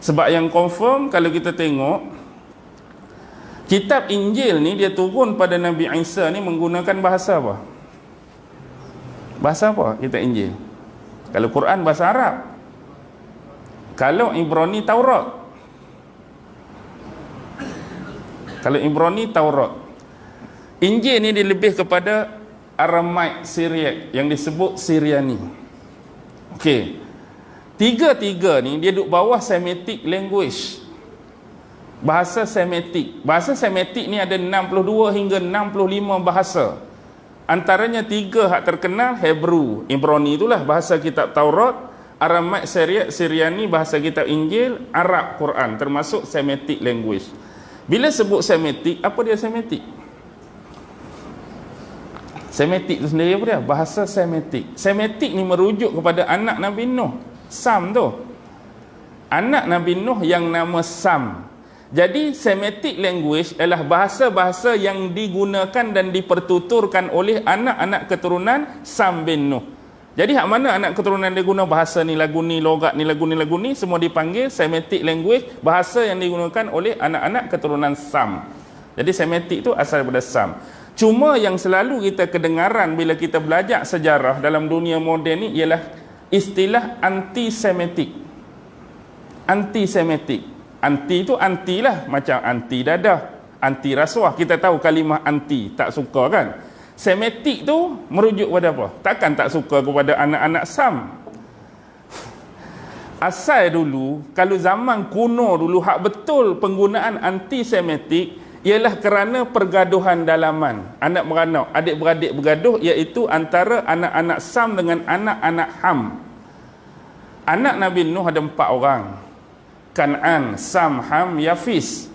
Sebab yang confirm kalau kita tengok kitab Injil ni dia turun pada Nabi Isa ni menggunakan bahasa apa? Bahasa apa kitab Injil? Kalau Quran bahasa Arab. Kalau Ibrani Taurat. Kalau Ibrani Taurat. Injil ni dia lebih kepada Aramaik Syriac yang disebut Syriani. Okey. Tiga-tiga ni dia duduk bawah Semitic language. Bahasa Semitic. Bahasa Semitic ni ada 62 hingga 65 bahasa. Antaranya 3 hak terkenal, Hebrew, Ibrani itulah bahasa kitab Taurat, Aramaik Syriac, Syriani bahasa kitab Injil, Arab Quran, termasuk Semitic language. Bila sebut Semitic, apa dia Semitic? Semitic tu sendiri apa dia? Bahasa Semitic. Semitic ni merujuk kepada anak Nabi Nuh, Sam tu. Anak Nabi Nuh yang nama Sam. Jadi Semitic language adalah bahasa-bahasa yang digunakan dan dipertuturkan oleh anak-anak keturunan Sam bin Nuh. Jadi hak mana anak keturunan dia guna bahasa ni, lagu ni, logat ni, lagu ni, lagu ni, semua dipanggil Semitic language, bahasa yang digunakan oleh anak-anak keturunan Sam. Jadi Semitic tu asal daripada Sam. Cuma yang selalu kita kedengaran bila kita belajar sejarah dalam dunia moden ni ialah istilah anti-Semitic. Anti-Semitic. Anti tu anti lah, macam anti dadah, anti rasuah. Kita tahu kalimah anti, tak suka kan. Semitic tu merujuk pada apa? Takkan tak suka kepada anak-anak Sam. Asal dulu, kalau zaman kuno dulu, hak betul penggunaan anti-Semitic ialah kerana pergaduhan dalaman, anak beranak, adik-beradik bergaduh, iaitu antara anak-anak Sam dengan anak-anak Ham. Anak Nabi Nuh ada 4 orang, Kan'an, Sam, Ham, Yafis.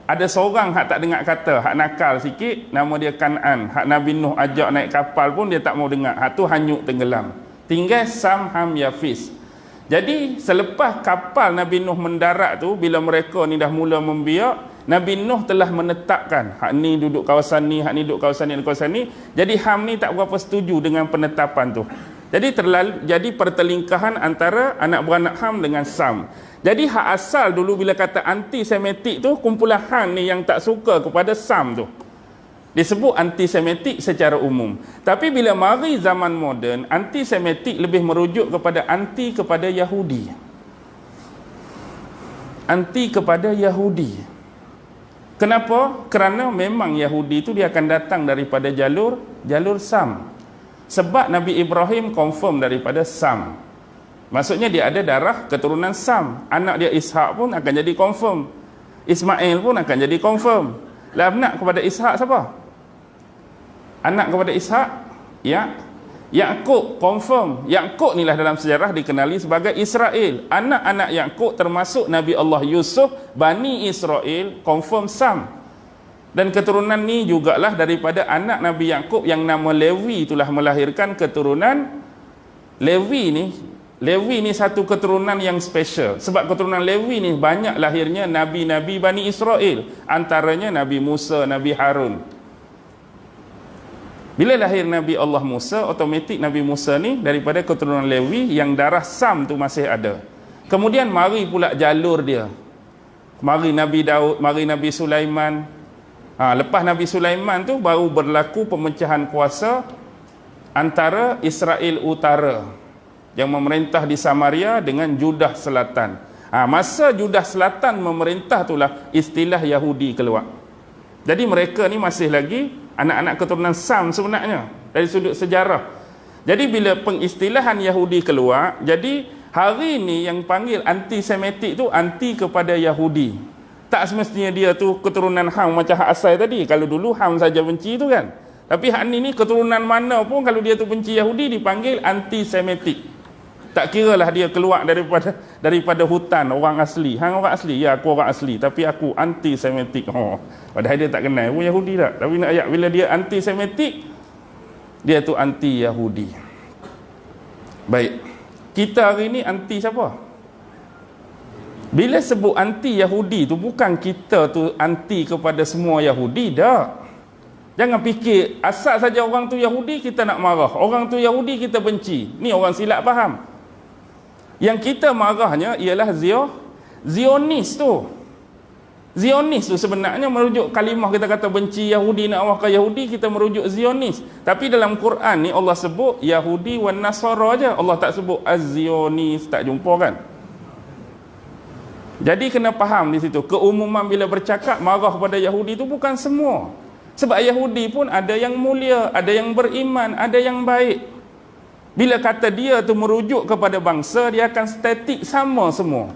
Ada seorang hak tak dengar kata, hak nakal sikit, nama dia Kan'an. Hak Nabi Nuh ajak naik kapal pun dia tak mau dengar, hak tu hanyut tenggelam. Tinggal Sam, Ham, Yafis. Jadi selepas kapal Nabi Nuh mendarat tu, bila mereka ni dah mula membiak, Nabi Nuh telah menetapkan hak ni duduk kawasan ni, hak ni duduk kawasan ni, kawasan ni. Jadi Ham ni tak berapa setuju dengan penetapan tu. Jadi pertelingkahan antara anak beranak Ham dengan Sam. Jadi hak asal dulu bila kata anti-Semitic tu, kumpulan Ham ni yang tak suka kepada Sam tu, disebut anti-Semitic secara umum. Tapi bila mari zaman moden, anti-Semitic lebih merujuk kepada anti kepada Yahudi. Anti kepada Yahudi. Kenapa? Kerana memang Yahudi itu dia akan datang daripada jalur Sam. Sebab Nabi Ibrahim confirm daripada Sam. Maksudnya dia ada darah keturunan Sam. Anak dia Ishak pun akan jadi confirm. Ismail pun akan jadi confirm. Lah anak kepada Ishak siapa? Anak kepada Ishak, Yakub confirm. Yakub ni lah dalam sejarah dikenali sebagai Israel. Anak-anak Yakub termasuk Nabi Allah Yusuf, Bani Israel, confirm Sam. Dan keturunan ni jugalah daripada anak Nabi Yakub yang nama Lewi, itulah melahirkan keturunan Lewi ni. Lewi ni satu keturunan yang special. Sebab keturunan Lewi ni banyak lahirnya Nabi-Nabi Bani Israel. Antaranya Nabi Musa, Nabi Harun. Bila lahir Nabi Allah Musa, otomatik Nabi Musa ni daripada keturunan Lewi yang darah Sam tu masih ada. Kemudian mari pula jalur dia. Mari Nabi Daud, mari Nabi Sulaiman. Lepas Nabi Sulaiman tu baru berlaku pemecahan kuasa antara Israel Utara yang memerintah di Samaria dengan Judah Selatan. Masa Judah Selatan memerintah itulah istilah Yahudi keluar. Jadi mereka ni masih lagi anak-anak keturunan Sam sebenarnya dari sudut sejarah. Jadi bila pengistilahan Yahudi keluar, jadi hari ni yang panggil anti-Semitic tu anti kepada Yahudi. Tak semestinya dia tu keturunan Ham macam hak asal tadi. Kalau dulu Ham saja benci tu kan. Tapi hak ni keturunan mana pun kalau dia tu benci Yahudi dipanggil anti-Semitic. Tak kiralah dia keluar daripada hutan orang asli. Hang orang asli, ya aku orang asli, tapi aku anti-Semitic. Padahal dia tak kenal pun Yahudi tak. Tapi nak ayat bila dia anti-Semitic, dia tu anti-Yahudi. Baik. Kita hari ni anti siapa? Bila sebut anti-Yahudi tu bukan kita tu anti kepada semua Yahudi, tak. Jangan fikir asal saja orang tu Yahudi kita nak marah, orang tu Yahudi kita benci. Ni orang silap faham. Yang kita marahnya ialah Zionis tu sebenarnya merujuk kalimah, kita kata benci Yahudi, nak awak ke Yahudi, kita merujuk Zionis. Tapi dalam Quran ni Allah sebut Yahudi wan Nasara aja. Allah tak sebut Az-Zionis, tak jumpa kan? Jadi kena faham di situ. Keumuman bila bercakap marah pada Yahudi tu bukan semua. Sebab Yahudi pun ada yang mulia, ada yang beriman, ada yang baik. Bila kata dia tu merujuk kepada bangsa, dia akan statik sama semua.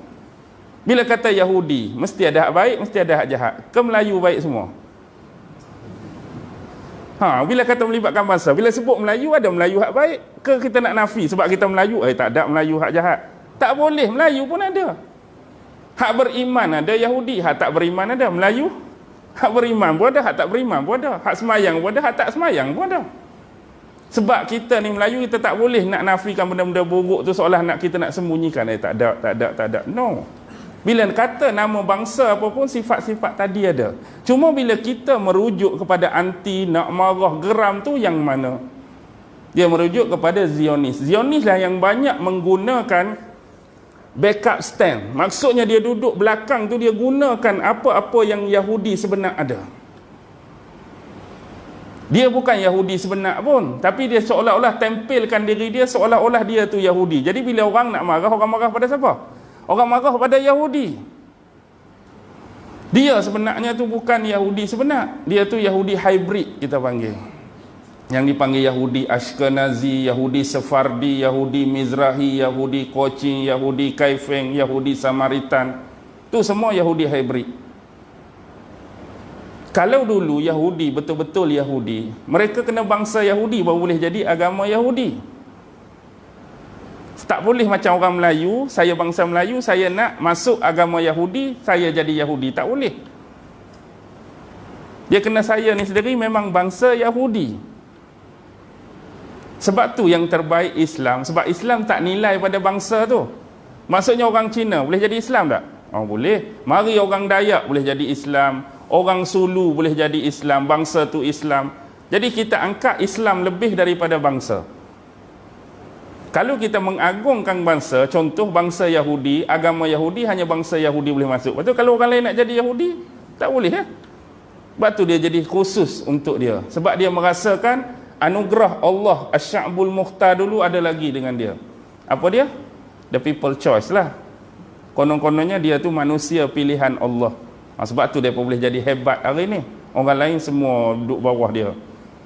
Bila kata Yahudi, mesti ada hak baik, mesti ada hak jahat. Ke Melayu baik semua? Bila kata melibatkan bangsa, bila sebut Melayu, ada Melayu hak baik? Ke kita nak nafi sebab kita Melayu, tak ada Melayu hak jahat? Tak boleh, Melayu pun ada. Hak beriman ada Yahudi, hak tak beriman ada. Melayu, hak beriman pun ada, hak tak beriman pun ada. Hak semayang pun ada, hak tak semayang pun ada. Sebab kita ni Melayu, kita tak boleh nak nafikan benda-benda buruk tu seolah nak kita nak sembunyikan. Tak ada. No. Bila kata nama bangsa apapun, sifat-sifat tadi ada. Cuma bila kita merujuk kepada anti, nak marah, geram tu yang mana? Dia merujuk kepada Zionis. Zionis lah yang banyak menggunakan backup stand. Maksudnya dia duduk belakang tu, dia gunakan apa-apa yang Yahudi sebenar ada. Dia bukan Yahudi sebenar pun, tapi dia seolah-olah tempelkan diri dia seolah-olah dia tu Yahudi. Jadi bila orang nak marah, orang marah pada siapa? Orang marah pada Yahudi. Dia sebenarnya tu bukan Yahudi sebenar. Dia tu Yahudi hybrid kita panggil. Yang dipanggil Yahudi Ashkenazi, Yahudi Sephardi, Yahudi Mizrahi, Yahudi Kochi, Yahudi Kaifeng, Yahudi Samaritan. Tu semua Yahudi hybrid. Kalau dulu Yahudi betul-betul Yahudi, mereka kena bangsa Yahudi baru boleh jadi agama Yahudi. Tak boleh macam orang Melayu, saya bangsa Melayu, saya nak masuk agama Yahudi, saya jadi Yahudi. Tak boleh. Dia kena saya ni sendiri memang bangsa Yahudi. Sebab tu yang terbaik Islam. Sebab Islam tak nilai pada bangsa tu. Maksudnya orang Cina boleh jadi Islam tak? Boleh. Mari orang Dayak boleh jadi Islam. Orang Sulu boleh jadi Islam. Bangsa tu Islam. Jadi kita angkat Islam lebih daripada bangsa. Kalau kita mengagungkan bangsa, contoh bangsa Yahudi, agama Yahudi, hanya bangsa Yahudi boleh masuk. Lepas tu kalau orang lain nak jadi Yahudi, tak boleh ya. Sebab tu dia jadi khusus untuk dia. Sebab dia merasakan anugerah Allah, Asy-Sya'bul Mukhtar dulu ada lagi dengan dia. Apa dia? The people choice lah. Konon-kononnya dia tu manusia pilihan Allah. Sebab tu dia boleh jadi hebat hari ni. Orang lain semua duduk bawah dia.